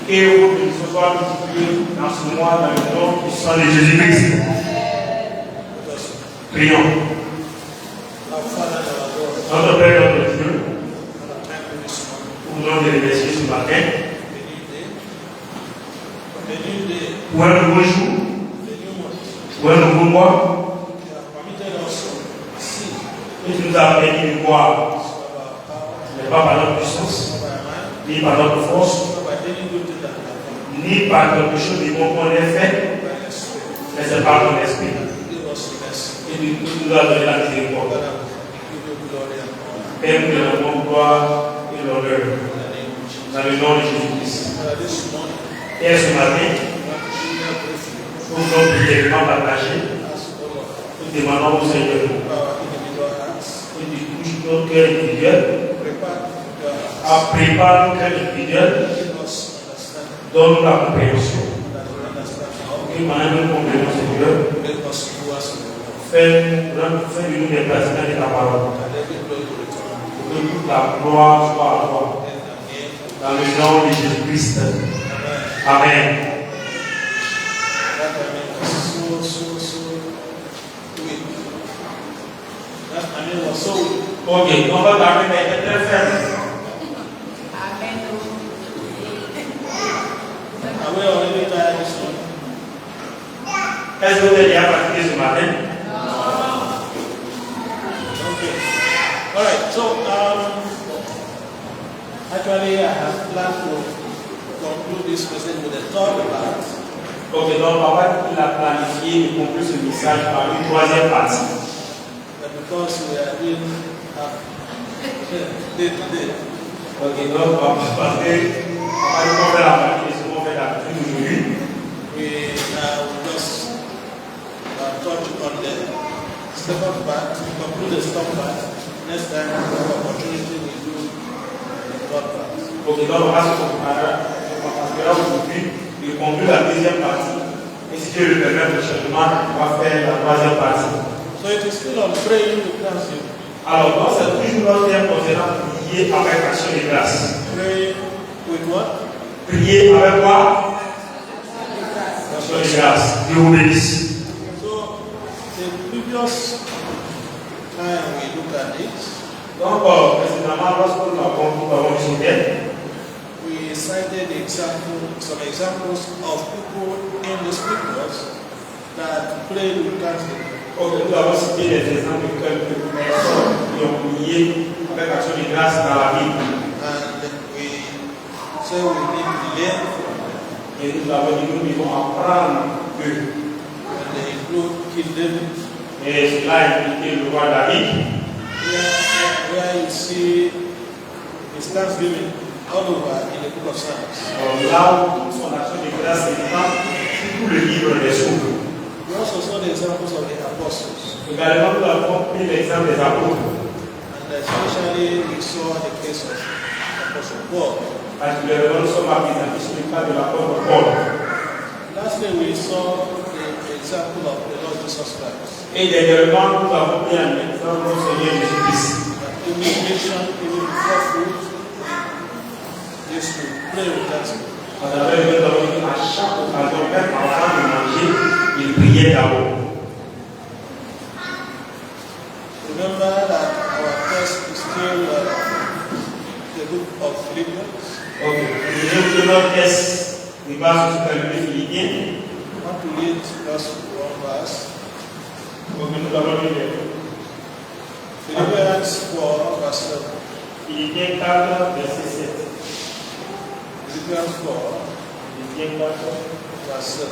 Et vous ce soir multiplié dans ce mois dans le nom puissant de Jésus-Christ. Prions. Notre Père, notre Dieu, nous voulons te remercier ce matin pour un nouveau jour, pour un nouveau mois, et tu nous as permis de voir, ce n'est pas par notre puissance, ni par notre force, ni par quelque chose de bon qu'on ait fait, mais c'est par ton esprit. Et tu nous as donné la miséricorde. Et nous te rendons gloire et l'honneur dans le nom de Jésus-Christ. Et ce matin, nous voulons brièvement partager. Nous demandons au Seigneur que tu touches notre cœur individuel, prépare notre cœur individuel, donne-nous la compréhension. Et maintenant, nous comprenons, Seigneur. Fais de nous des pratiquants de ta parole. Que toute la gloire soit à toi. Dans le nom de Jésus-Christ. Amen. Ok, on va garder mais très ferme. Amen. Est-ce que vous êtes déjà fatigué ce matin? All right, so actually I have planned to conclude this message with a third part. Ok, donc papa il a planifié de conclure ce message par une troisième partie. But because we are in day. Ok, donc parce que papa il faut faire la partie de ce qu'on fait d'habitude aujourd'hui. We will just touch on the second part, to conclude the second part. Next time we have opportunity we do the third part. Ok, donc on va se concentrer aujourd'hui de conclure la deuxième partie. Et si Dieu le permet prochainement, on va faire la troisième partie. So it is still on praying with thanksgiving. Alors, donc c'est toujours notre thème concernant prier avec action de grâce. Pray with what? Prier avec quoi? Action de grâce. Dieu vous bénisse. So the previous time we looked at it, Donc, précédemment, lorsque nous avons vu ce thème, we cited some examples of people in the scriptures that prayed with thanksgiving. nous avons cité des exemples de quelques personnes qui ont prié avec action de grâce dans la Bible. And we say we need to learn from them. Et nous avons dit que nous devons apprendre d'eux. And they include King David, Et cela impliquait le roi David, where you see his thanksgiving all over in the book of Psalms. là où toute son action de grâce s'étend sur tout le livre des Psaumes. We also saw the examples of the apostles. Également, nous avons pris l'exemple des apôtres. And especially we saw the case of Apostle Paul. Particulièrement, nous sommes appréciés sur le cas de l'apôtre Paul. Lastly, we saw the example of the Lord Jesus Christ. Et dernièrement, nous avons pris un exemple du Seigneur Jésus-Christ. Immigration, even before food, is to pray with thanksgiving. À travers le temps, à chaque occasion, même avant de manger, il priait d'abord. Remember that our text is still the book of Philippians. Ok. Le notre test de base sur le livre Philippiens. I want to read just one verse. Donc, nous avons lu Philippians 4, verse 7. Philippiens 4, verset 7. Philippians 4, Philippiens 4, verse 7.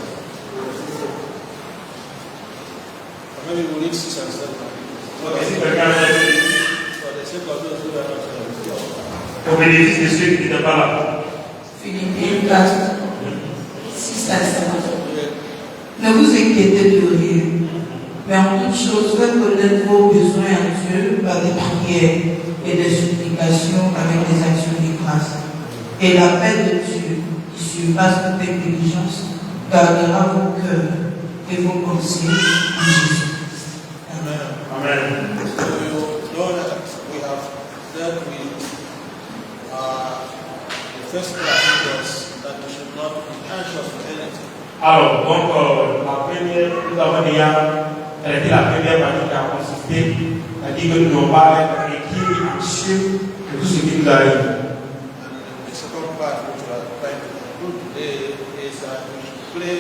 verset 7. Or maybe we'll read 6 and 7. Donc, si quelqu'un veut lire, For the sake of those who are not here. au bénéfice de ceux qui n'étaient pas là. Philippiens 4, 6 à 7. Ne vous inquiétez de rien, mais en toute chose, faites connaître vos besoins à Dieu par des prières et des supplications avec des actions de grâce. Et la paix de Dieu, qui surpasse toute intelligence, gardera vos cœurs et vos pensées en Jésus. Amen. Amen. So you know that we have dealt with the first class was that we should not be anxious for anything. Alors, donc, nous avons déjà traité la première partie qui a consisté à dire que nous ne devons pas être inquiets et anxieux de tout ce qui nous arrive. And the second part, which we are trying to conclude today, is that we should pray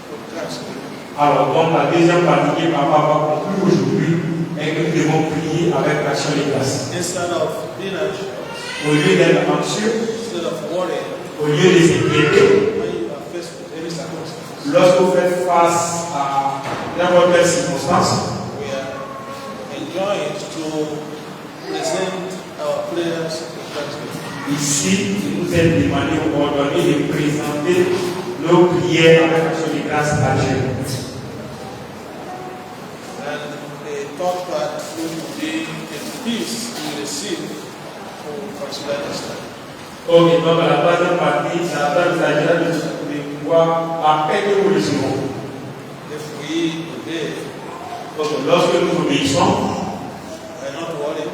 for thanksgiving. Alors, donc, la deuxième partie que Papa va conclure aujourd'hui est que nous devons prier avec l'action de grâce. Instead of being anxious, Au lieu d'être anxieux, instead of worrying, au lieu de s'inquiéter, when you are faced with any circumstance, lorsque vous faites face à n'importe quelle circonstance, we are enjoined to present our prayers with thanksgiving. ici, il nous est demandé ou ordonné de présenter nos prières avec l'action de grâce à Dieu. And the third part will be the peace we receive when we consider this time. Ok, donc la troisième partie, ça va nous s'agira de pouvoir la paix que nous recevons. If we obey, Donc lorsque nous obéissons, we are not worried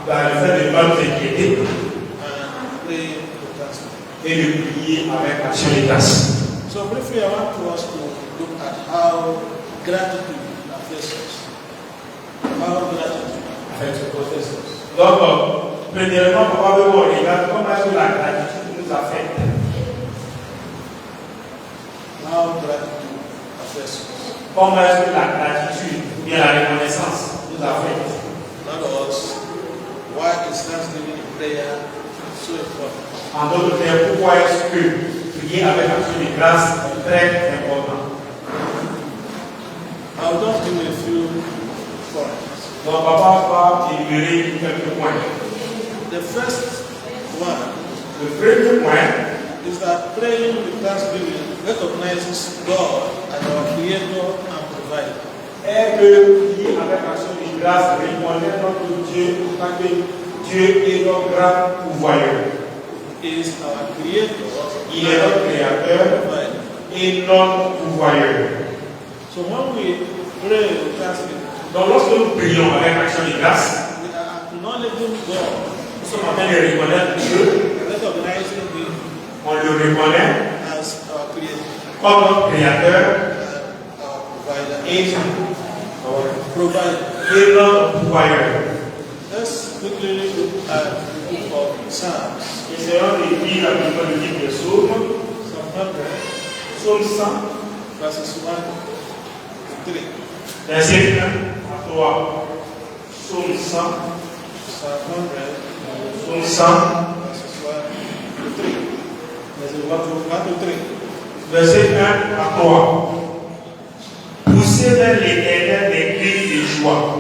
dans le fait de ne pas nous inquiéter and pray with thanksgiving. et de prier avec l'action de grâce. So briefly, I want us to look at how gratitude affects us. How gratitude affects us. Donc, premièrement, probablement, on regarde comment est-ce que la gratitude nous affecte. How gratitude affects us. Comment est-ce que la gratitude ou bien la reconnaissance nous affecte. In other words, why is thanksgiving in prayer so important? En d'autres termes, pourquoi est-ce que prier avec l'action de grâce est très important. I'll just give you a few points. Donc, papa va énumérer quelques points. The first one Le premier point, is that praying with thanksgiving recognizes God as our creator and provider. est que prier avec l'action de grâce reconnaît notre Dieu en tant que Dieu est notre grand pourvoyeur. He is our creator Il est notre and créateur provider. et notre pourvoyeur. So when we pray with thanksgiving, Donc, lorsque nous prions avec l'action de grâce, we are acknowledging God, nous sommes en train de reconnaître Dieu, recognizing Him on le reconnaît as our creator comme notre créateur and our provider. et Provider. notre pourvoyeur. Let's quickly look at the book of Psalms. Essayons de lire la Bible du livre des Psaumes, Psalm 100, Psaume 100, verses 1 to 3. verset 1 à 3. Psaume 100, Psalm 100, Psaume 100, verses 1 to 3. verset 1 to 3. Verset 1 à 3. Poussez vers l'Éternel des cris de joie.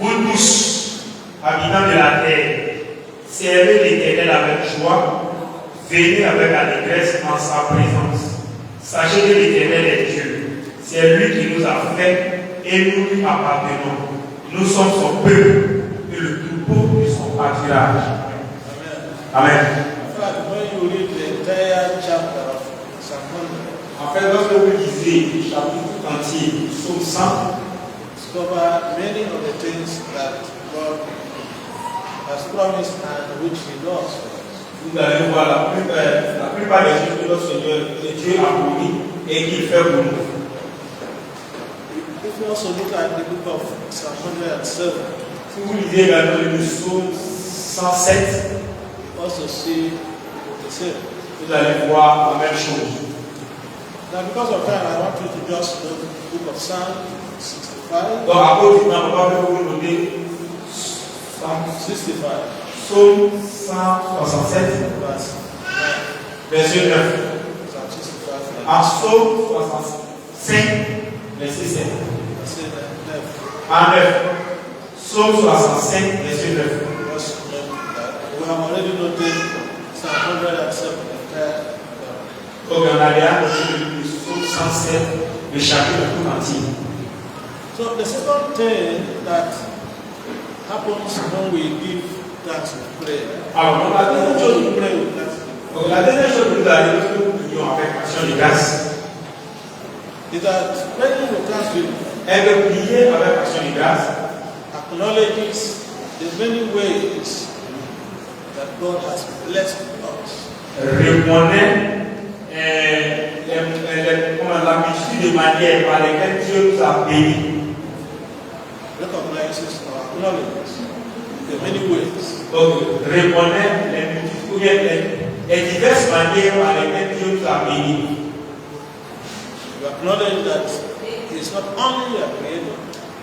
Vous tous, habitants de la terre, servez l'Éternel avec joie. Venez avec allégresse en sa présence. Sachez que l'Éternel est Dieu. C'est lui qui nous a fait et nous lui appartenons. Nous sommes son peuple et le troupeau de son pâturage. Amen. Amen. In fact, when you read the entire chapter of Psalm 100, En fait, lorsque vous lisez le chapitre entier du psaume 100, discover many of the things that God has promised and which He does for us. vous allez voir la plupart des choses que notre Seigneur, que Dieu a promis et qu'il fait pour nous. If you also look at the book of Psalm 107, Si vous lisez également le psaume 107, you also see the same. vous allez voir la même chose. Now, because of time, I want you to just go to the book of Psalm 65. Donc, à cause du temps, papa veut vous noter 65, psaume 167, verse 9. verset 9. Psalm 65, À psaume 65, verset 7. verse 9. À 9. Psaume 65, verset 9. Just note that we have already noted Psalm 107, entire. Donc, on a déjà noté le psaume 107, le chapitre tout entier. So the second thing that happens when we give thanks in prayer, Alors, donc, la deuxième chose, we pray with thanksgiving, donc, la deuxième chose que nous allons lorsque nous prions avec action de grâce, is that praying with thanksgiving est de prier avec action de grâce, acknowledges the many ways that God has blessed us. Reconnaît l'habitude de manière par laquelle Dieu nous a bénis. Recognizes our knowledge in many ways. Donc, reconnaît les diverses manières par lesquelles Dieu nous a bénis. You acknowledge that He is not only a creator.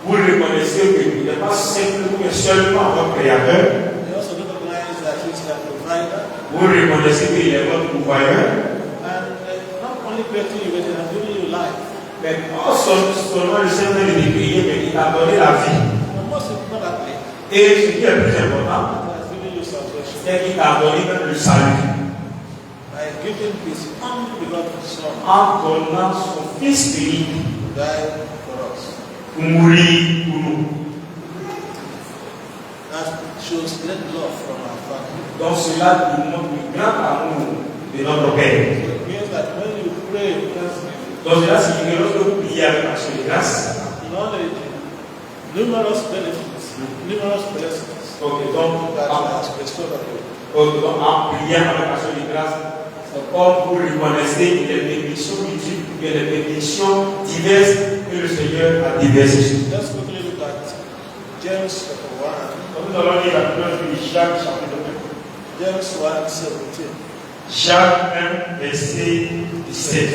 Vous reconnaissez qu'il n'est pas simplement seulement votre créateur. You also recognize that He is the provider. Vous reconnaissez qu'il est votre pourvoyeur. And not only creating you, but He has given you life. Mais pas seulement le Seigneur de créer, mais il a donné la vie. And most importantly, Et ce qui est le plus important, He has given you salvation. c'est qu'il a donné même le salut. By giving His only begotten Son En donnant son Fils unique to die for us. pour mourir pour nous. That shows great love from our Father. Donc cela nous montre le grand amour de notre Père. So it means that when you pray with thanksgiving, Donc cela signifie que lorsque vous priez avec action de grâce, acknowledge numerous benefits, numerous blessings donc that He has bestowed on you. en priant avec action de grâce, c'est comme vous reconnaissez les bénédictions multiples, les bénédictions diverses que le Seigneur a déversées. Let's quickly look at James chapter 1. Donc nous allons lire la première de Jacques chapitre 1. James 1, 17. Jacques 1, verset 17.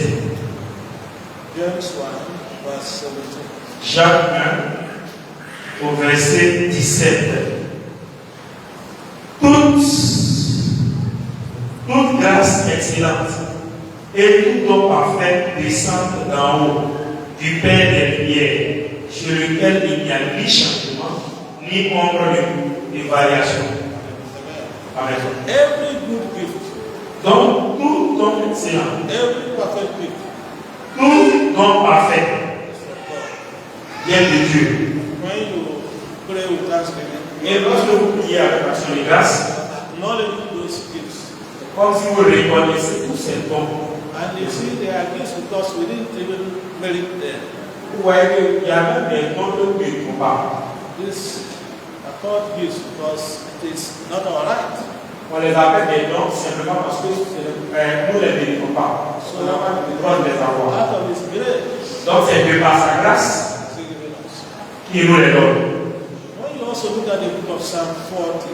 James 1, verse 17. Jacques 1, au verset 17. Toute grâce excellente et tout don parfait descendent d'en haut, du Père des Lumières, sur lequel il n'y a ni changement, ni ombre de variation. Amen. Every good gift, Donc, tout don excellent, every perfect gift tout don parfait is from God. vient de Dieu. When you pray with thanksgiving, Et lorsque vous priez avec action de grâce, acknowledge those gifts. comme si vous reconnaissez tous ces dons, And you see, they are gifts because we didn't even merit them. vous voyez qu'il y a même des dons que nous ne trouvons pas. These are called gifts because it is not our right. On les appelle des dons simplement parce que nous ne les méritons pas. On n'a pas le droit de les avoir. Out of His grace, Donc c'est de par sa grâce He's given us. qu'il nous les donne. When you also look at the book of Psalm 40,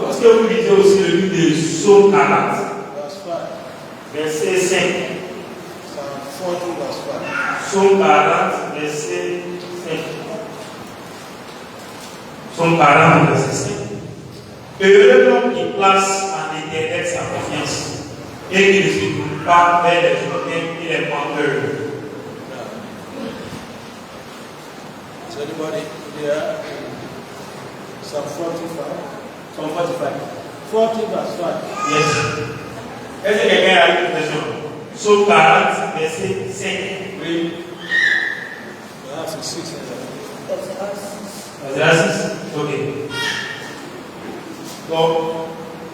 Lorsque vous lisez aussi le livre de Psaume 40, verse 5. verset 5. Psalm 40, verse 5. Psaume 40, verset 5. Psaume 40, verset 5. Heureux l'homme qui place en l'Éternel sa confiance et qui ne se tourne pas vers les honnêtes et les menteurs. Is anybody here? Psalm 45. Psalm 45. 40, verse 5. Yes. Est-ce que quelqu'un a une question? Psaume 40, verset 5. Oui. Perhaps it's 6. Verset 6. Ok. Donc,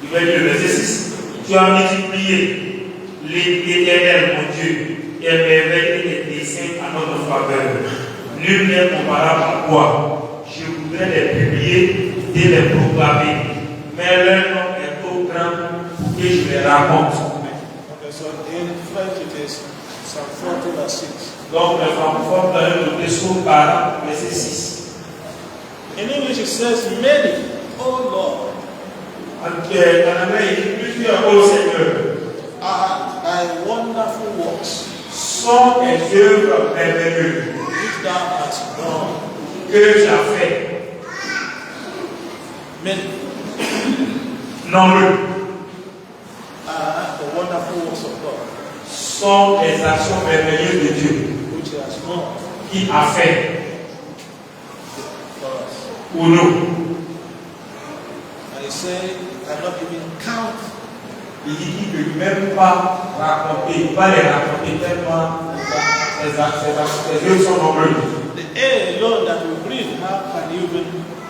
il va dire le verset 6. Tu as multiplié l'Éternel, mon Dieu, et merveille et tes desseins à notre faveur. Nul n'est comparable à toi. Je voudrais les publier et les proclamer. Mais leur nom est trop grand pour que je les raconte. Okay, so in French it is Psalm 40, verse 6. Donc, le francophone va noter Psaume 40, verset 6. In English it says, many, oh Lord, En anglais, il dit plusieurs ô Seigneur are thy wonderful works, sont tes œuvres merveilleuses which thou hast done. que tu as fait. Many Nombreux are the wonderful works of God, sont les actions merveilleuses de Dieu which He has done qui a fait for us. pour nous. And He said, I cannot even count. Il dit qu'il ne peut même pas raconter, il ne peut pas les raconter tellement ces œuvres sont nombreuses. The air alone that we breathe, how can you even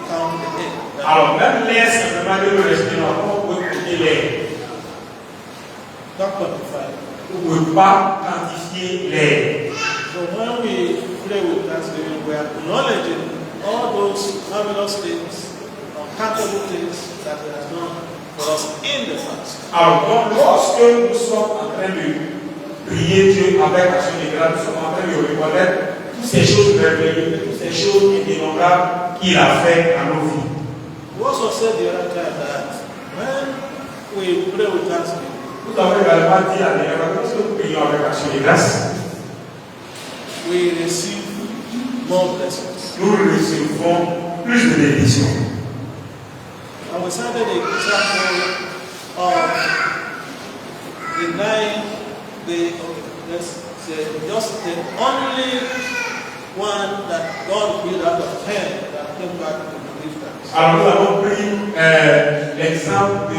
count the air? Alors, même l'air, simplement de nous respirer, comment on peut compter l'air? Don't quantify. On ne peut pas quantifier l'air. So when we pray with thanksgiving, we are acknowledging all those marvelous things, uncountable things that He has done for for us in the fast. Alors, donc, lorsque nous sommes en train de prier Dieu avec action de grâce, nous sommes en train de reconnaître toutes ces choses merveilleuses, toutes ces choses indénombrables qu'il a fait dans nos vies. We also said the other time that when we pray with thanksgiving, Nous avons également dit la dernière fois que lorsque nous prions avec action de grâce, we receive more blessings. nous recevons plus de bénédictions. And we cited the example of denying let's say, just the only one that God created out of 10 that came back to give thanks. Alors nous avons pris l'exemple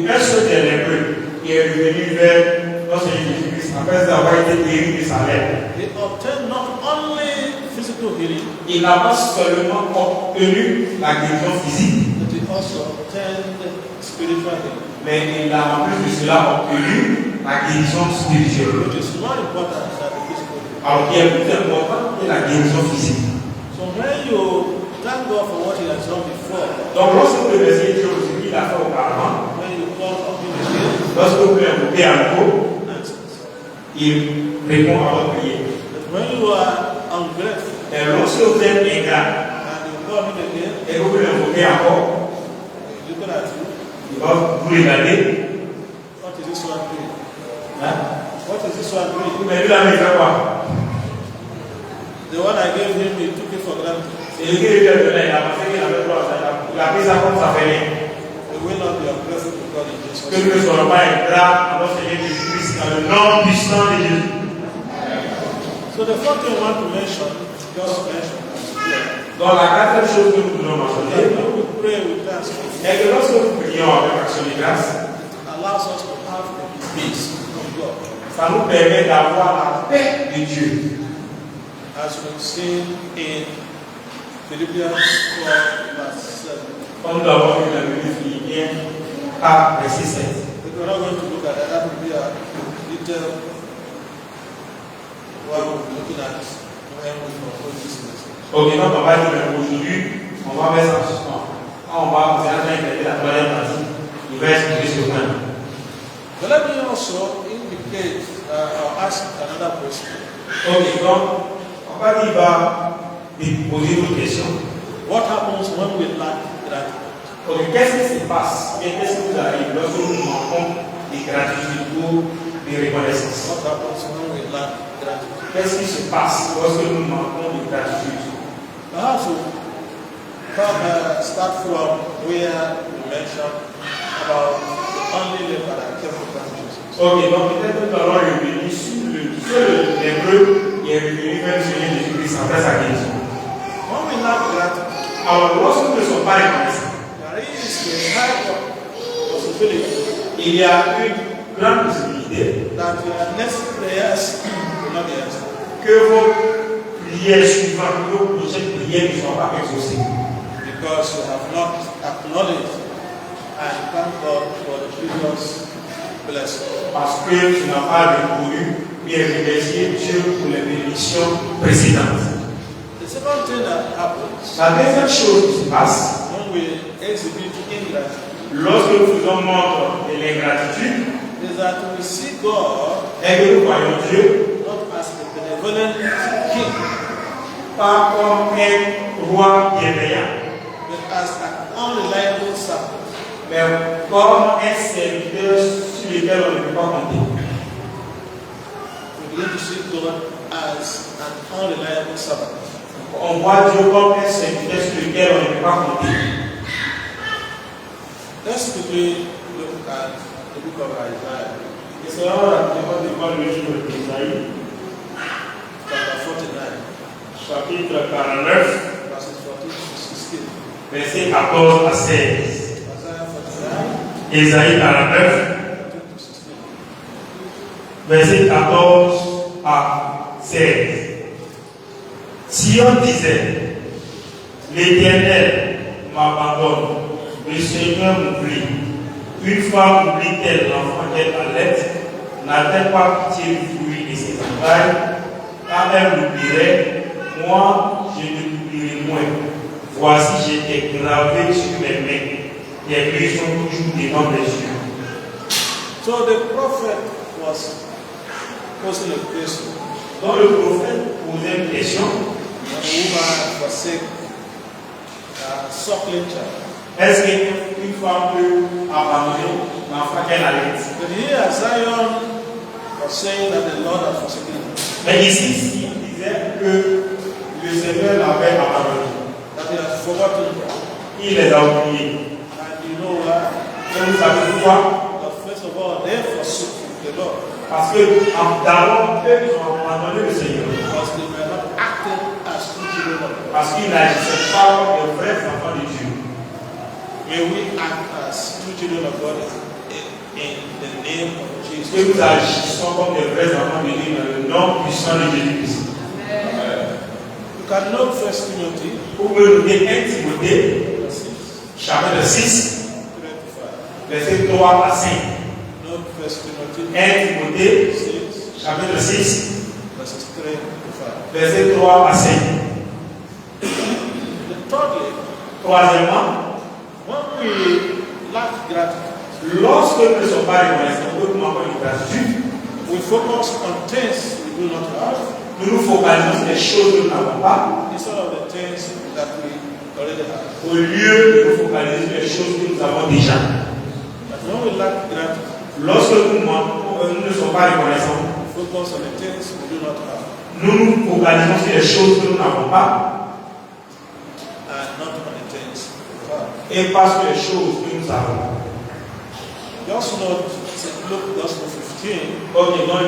d'un seul des lépreux qui est revenu vers notre Jésus-Christ après avoir été guéri de sa lèpre. He obtained not only physical healing, Il n'a pas seulement obtenu la guérison physique, but he also obtained spiritual healing, mais il a en plus de cela obtenu la guérison spirituelle. which is more important than the physical healing. Alors qui est plus important que la guérison physique. So when you thank God for what He has done before, Donc lorsque vous remerciez Dieu pour ce qu'il a fait auparavant, when you call on Him again, lorsque vous l'invoquez à nouveau, answers. il répond à votre prière. But when you are ungrateful Et lorsque vous êtes ingrat and you call Him again, et que vous l'invoquez encore, He's looking at you. il va vous regarder. What is this one doing? Hein? What is this one doing? Mais lui, là, il fait quoi? The one I gave him, he took it for granted. C'est lui qui lui a donné, il a pensé qu'il avait droit à ça. Il a pris ça comme ça fait rien. We will not be ungrateful to God in Jesus' Que nous ne soyons pas ingrats à notre Seigneur Jésus-Christ dans le nom puissant de Jésus. So the fourth thing I want to mention, just mention, Donc la quatrième chose que nous voulons mentionner, when we pray with thanksgiving, est que lorsque nous prions avec action de grâce, it allows us to have the peace of God. ça nous permet d'avoir la paix de Dieu. As we've seen in Philippians 4, verse 7. Comme nous l'avons vu dans le livre Philippiens 4, verset 7. But we're not going to look at that. That will be a detailed what we'll be looking at when we conclude this message. Ok, donc on va dire aujourd'hui, on va mettre ça en suspens. Quand on va vous interpréter la troisième partie, il va expliquer ce point. But let me also indicate or ask another question. Ok, donc on va dire, il va poser une question. What happens when we lack gratitude? Ok, qu'est-ce qui se passe? Qu'est-ce qui nous arrive lorsque nous manquons de gratitude ou de reconnaissance? What happens when we lack gratitude? Qu'est-ce qui se passe lorsque nous manquons de gratitude? Perhaps we'll start from where we mentioned about the only leper that came from Jesus. Ok, donc peut-être que nous allons revenir sur le seul lépreux qui est revenu vers le Seigneur Jésus-Christ après sa guérison. When we lack gratitude, Alors, lorsque nous ne sommes pas reconnaissants, there is a high possibility il y a une grande possibilité that your next prayers will not be answered. que vos prières suivantes, vos prochaines prières ne soient pas exaucées. Because you have not acknowledged and thank God for the previous blessing. Parce que tu n'as pas reconnu et remercié Dieu pour les bénédictions précédentes. The second thing that happens La deuxième chose qui se passe, when we exhibit ingratitude lorsque nous faisons montre de l'ingratitude, is that we see God est que nous voyons Dieu not as a benevolent king, pas comme un roi bienveillant, but as an unreliable servant. mais comme un serviteur sur lequel on ne peut pas compter. We begin to see God as an unreliable servant. On voit Dieu comme un serviteur sur lequel on ne peut pas compter. Let's quickly look at the book of Isaiah, Et c'est alors la première fois le livre d'Isaïe, chapter 49, chapitre 49, verses 14 to 16. versets 14 à 16. Isaiah 49, Isaïe 49, 14 to 16. versets 14 à 16. Sion disait, l'Éternel m'abandonne, le Seigneur m'oublie. Une femme oublie-t-elle l'enfant qu'elle allait? N'a-t-elle pas pitié du fruit de ses entrailles? Quand elle l'oublierait, moi je ne l'oublierai moins. Voici, j'étais gravé sur mes mains. Les pluies sont toujours devant les yeux. So the prophet was posing a question. Donc le prophète posait une question. A woman was sick, a suckling child. Est-ce qu'une femme peut abandonner l'enfant qu'elle allait? But here Zion was saying that the Lord had forsaken him. Mais ici, il disait que le Seigneur l'avait abandonné. That he had forgotten him. Il les a oubliés. And you know why? Et vous savez pourquoi? But first of all, they forsook the Lord. Parce que d'abord, eux, ils ont abandonné le Seigneur. Because they were not acting as true children of God. Parce qu'ils n'agissaient pas comme de vrais enfants de Dieu. May we act as true children of God in the name of Jesus. Que nous agissons comme de vrais enfants de Dieu dans le nom puissant de Jésus-Christ. You can note 1 Timothy Vous pouvez noter 1 Timothée, chapitre 6, 3 to 5. versets 3 à 5. Note 1 Timothy 1 Timothée, 6, chapitre 6, verses 3 to 5. versets 3 à 5. Thirdly, Troisièmement, when we lack gratitude, lorsque nous ne sommes pas reconnaissants, nous manquons de gratitude, we focus on things we do not have nous nous focalisons sur les choses que nous n'avons pas, instead of the things that we already have. au lieu de nous focaliser sur les choses que nous avons déjà. But when we lack gratitude, Lorsque nous ne sommes pas reconnaissants, we focus on the things we do not have nous nous focalisons sur les choses que nous n'avons pas and not on the things we have. et pas sur les choses que nous avons. Just note St. Luke Gospel 15, Ok, donc,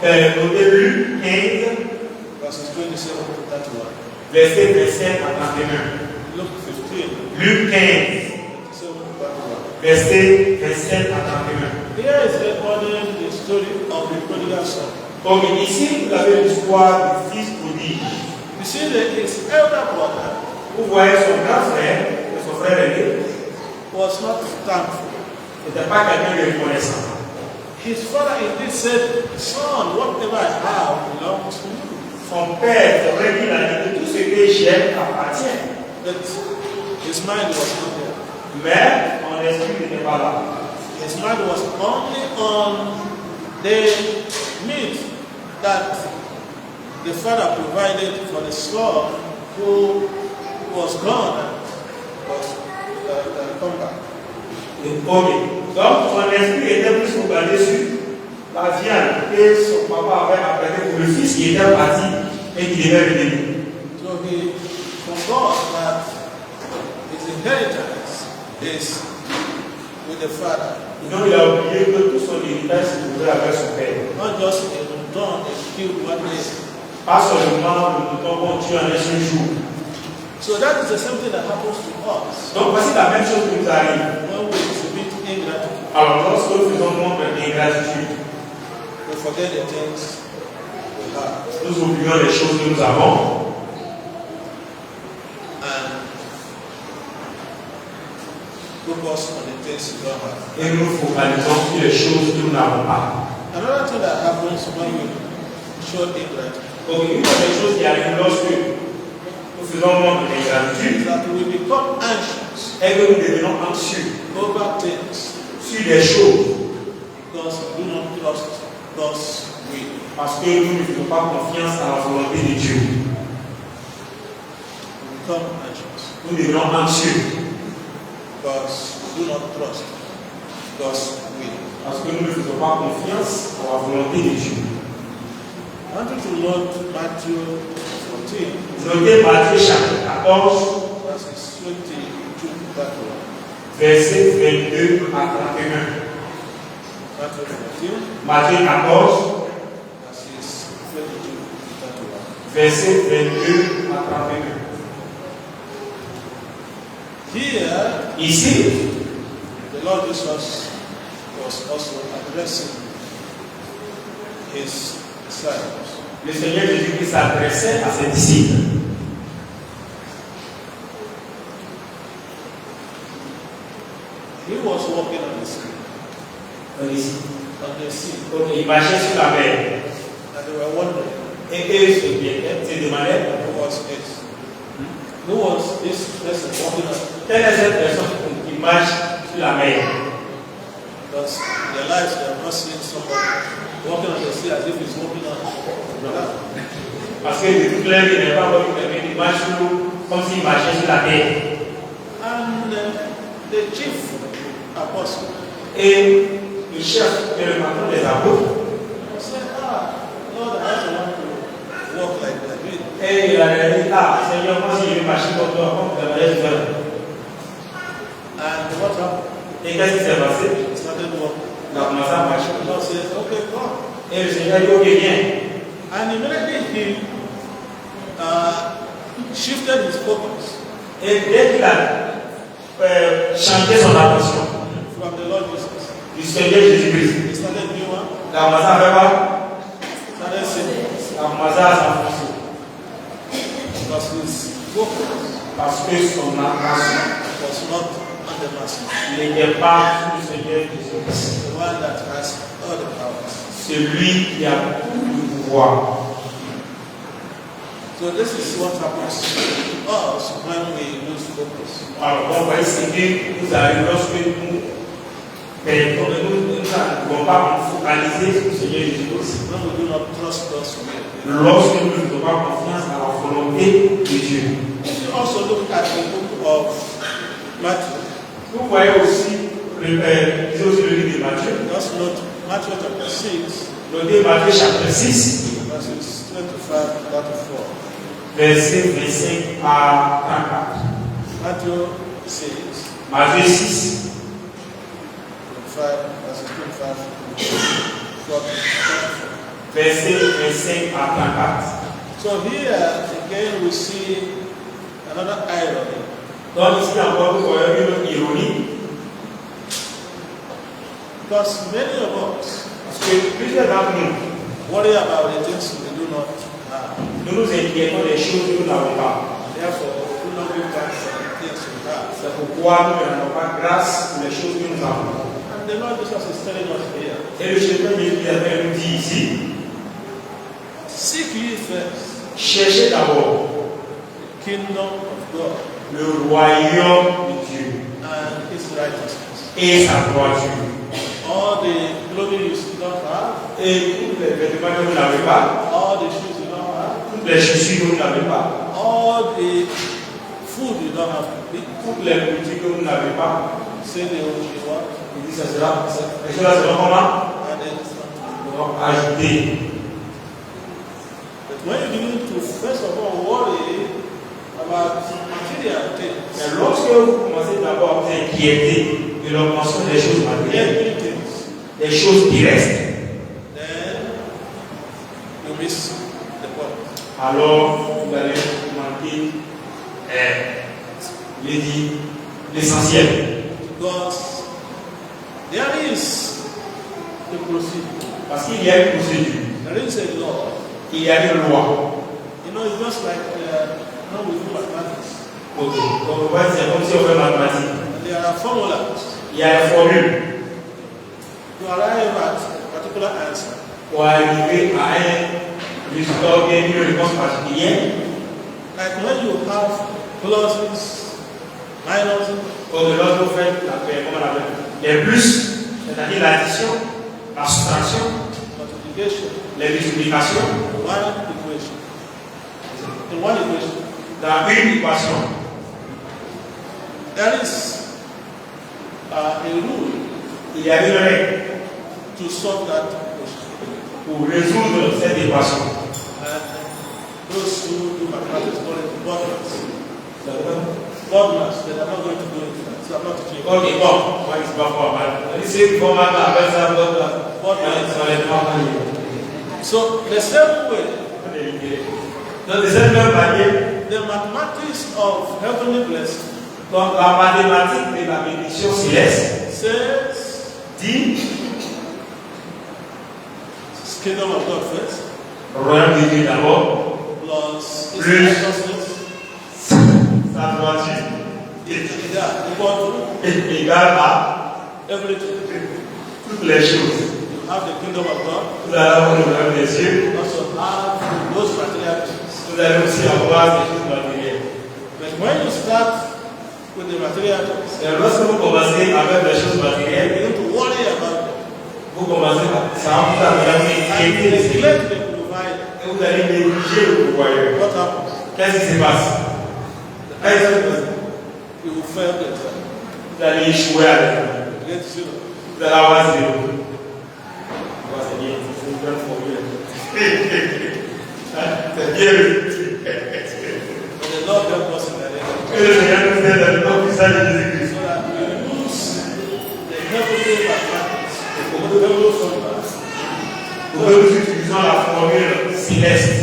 au début, 15, verses 27 to 31. verset 27 à 31. Luke 15, Luc 15, 27 to 31. verset 27 à 31. Here is recording the story of the prodigal son. Donc ici, vous avez l'histoire du fils prodigue. You see that his elder brother Vous voyez son grand frère, son frère aîné, was not thankful. n'était pas quelqu'un de reconnaissant. His father indeed said, son, whatever I have belongs to you. Son père, c'est vrai qu'il a dit que tout ce que j'ai appartient. But his mind was not there. Mais mon esprit n'était pas là. His mind was only on the meat that the father provided for the son who was gone and was come back. Ok. Donc son esprit était plus focalisé sur la viande que son papa avait apporté pour le fils qui était parti et qui devait revenir. So he forgot that his inheritance is with the father. Donc il a oublié que tout son héritage se trouvait avec son père. Not just a mouton is killed one day. Pas seulement le mouton qu'on tue en un seul jour. So that is the same thing that happens to us Donc voici la même chose qui nous arrive. when we exhibit ingratitude. Alors lorsque nous faisons montre d'ingratitude, We forget the things we have nous oublions les choses que nous avons and focus on the things we don't have. et nous nous focalisons sur les choses que nous n'avons pas. Another thing that happens when we show ingratitude Donc une des choses qui arrive lorsque nous faisons montre d'ingratitude is that we become anxious est que nous devenons anxieux over things sur des choses because we do not trust God's will. parce que nous ne faisons pas confiance à la volonté de Dieu. We become anxious Nous devenons anxieux because we do not trust God's will. parce que nous ne faisons pas confiance à la volonté de Dieu. I want you to note Matthew 14, Notez Matthieu chapitre 14, verses 22 to 31. verset 22 à 31. Matthew 14, Matthieu 14, verses 22 to 31. verset 22 à 31. Here, Ici, the Lord Jesus was also addressing his disciples. le Seigneur Jésus-Christ s'adressait à ses disciples. He was walking on the sea. Ici. On the sea. Donc, il marchait sur la mer. And they were wondering, Et eux se demandaient who was this? Who was this person walking on? quelle est cette personne qui marchent sur la mer. Because in their lives, they have not seen somebody walking on the sea as if he's walking on land. Parce que de toute leur vie, ils n'ont pas vu quelqu'un qui marche sur l'eau comme s'il marchait sur la terre. And the chief apostle Et le chef et le patron des apôtres, said, Lord, I also want to walk like that. et il a dit, Seigneur, moi si je vais marcher comme toi, comme tu aimerais faire. And what happened? Et qu'est-ce qui s'est passé? He started walking. Il a commencé à marcher. The Lord said, okay, come. Et le Seigneur dit, ok, viens. And immediately he shifted his focus Et dès qu'il a changé son attention from the Lord Jesus, du Seigneur Jésus-Christ, he started doing what? il a commencé à faire quoi? Started sinning. Il a commencé à s'enfoncer. Because his focus Parce que son attention was not on the Master, n'était pas sur le Seigneur Jésus-Christ. the one that has all the power. Celui qui a tout le pouvoir. So this is what happens to us when we lose focus. Alors, on va essayer de nous arriver lorsque nous ne pouvons pas nous focaliser sur le Seigneur Jésus-Christ. When we do not trust God's will. Lorsque nous ne faisons pas confiance à la volonté de Dieu. If you also look at the book of Matthew, Vous voyez aussi lisez aussi le livre de Matthieu. just note Matthew chapter 6, Notez Matthieu chapitre 6, verses 25-34. verset 25 à 34. Matthew 6, Matthieu 6, 25, verses 25 to 34. verset 25 à 34. So here again we see another irony. Donc ici encore, vous voyez une autre ironie. Because many of us Parce que plusieurs d'entre nous, worry about the things we do not have. nous nous inquiétons des choses que nous n'avons pas. Therefore, we do not give thanks for the things we have. C'est pourquoi nous n'avons pas grâce pour les choses que nous avons. And the Lord Jesus is telling us here, Et le Seigneur Jésus nous dit ici, seek ye first cherchez d'abord the kingdom of God le royaume de Dieu and his righteousness. et sa droiture. All the clothing you don't have, Et tous les vêtements que vous n'avez pas, all the shoes you don't have, toutes les chaussures que vous n'avez pas, all the food you don't have to eat, toutes les boutiques que vous n'avez pas, say they will be what? il dit ça sera, les choses seront comment? And then Seront ajoutées. but when you begin to first of all worry about material things, Mais lorsque vous commencez d'abord à vous inquiéter de l'augmentation des choses matérielles, every things, des choses terrestres, then you miss the point. alors vous allez manquer l'essentiel. Because there is a procedure, Parce qu'il y a une procédure, there is a law. il y a une loi. You know, it's just like when we do mathematics. Ok, donc on va dire comme si on fait mathématiques. And there are formulas Il y a une formule to arrive at a particular answer. pour arriver à un résultat ou bien une réponse particulière. Like when you have pluses, minuses, Comme lorsque vous faites les plus, c'est-à-dire l'addition, la soustraction, multiplication, les multiplications, one equation. In one equation, dans une équation, there is a rule il y a une règle to solve that equation. pour résoudre cette équation. And those who do mathematics call it Bodmas. Bodmas, they are not going to do it. So I'm not teaching you. Ok, bon, moi je ne sais pas quoi mal. C'est pour moi, avec ça, So the same way, donc de cette même manière, the mathematics of heavenly blessing donc la mathématique de la bénédiction céleste says dit kingdom of God first, royaume de Dieu d'abord, plus his Plus. righteousness, sa droiture est égale à everything. toutes les choses. You have the kingdom of God, Vous allez avoir le royaume des cieux, you also have those material things. vous allez aussi avoir des choses matérielles. But when you start with the material things. Et lorsque vous commencez avec les choses You matérielles, begin to worry about them. vous commencez à ça vous And you inquiéter. neglect the provider. Et vous allez négliger le pourvoyeur. What happens? Qu'est-ce qui se passe? Qu'est-ce qui se passe? You will fail the test. Vous allez échouer à l'examen. You get zero. Vous allez avoir zéro. C'est bien, c'est une bonne formule. C'est bien. But the Lord help us in that area. Que le Seigneur nous aide dans le nom puissant de Jésus-Christ. So that we lose the negative advantage. The devil from us. Pour que nous utilisions la formule céleste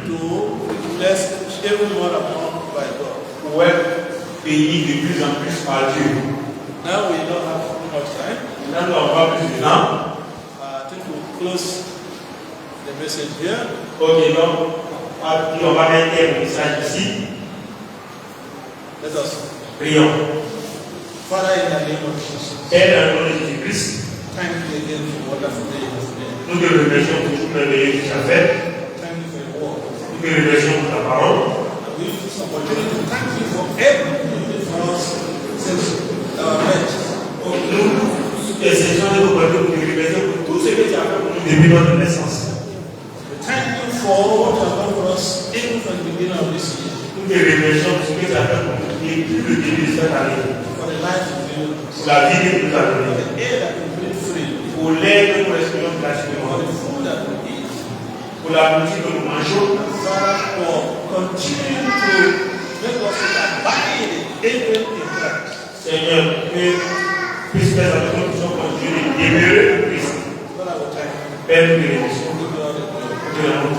To be blessed even more and more by God. pour être bénis de plus en plus par Dieu. Now we don't have much time. Maintenant, nous n'avons pas plus de temps. I think we'll close the message here. Ok, donc, on va mettre un message ici. Let us Prions. Father, in the name of Jesus, Père, dans le nom de Jésus-Christ, thank you again for what wonderful day you have made. nous te remercions pour tout merveilleux que tu as fait. Thank you for your word. Nous te remercions pour ta parole. And we use this opportunity to thank you for everything you did for us since our marriage. Nous essayons de vous remercier pour te remercier pour tout ce que tu as fait pour nous depuis notre naissance. We thank you for what you have done for us even from the beginning of this year. Nous te remercions pour ce que tu as fait pour nous depuis le début de cette année. For the life you've given us. Pour la vie que tu nous as For donnée. the air that we breathe freely. Pour l'air que nous respirons For gratuitement. the food that we eat. Pour la nourriture que nous mangeons. And Father, for continuing to make us abide even in Christ. Seigneur, que puisse faire avec nous puissions continuer de demeurer en Christ. Father, we thank you. Père, nous te remercions. We give you all the glory. Nous te rendons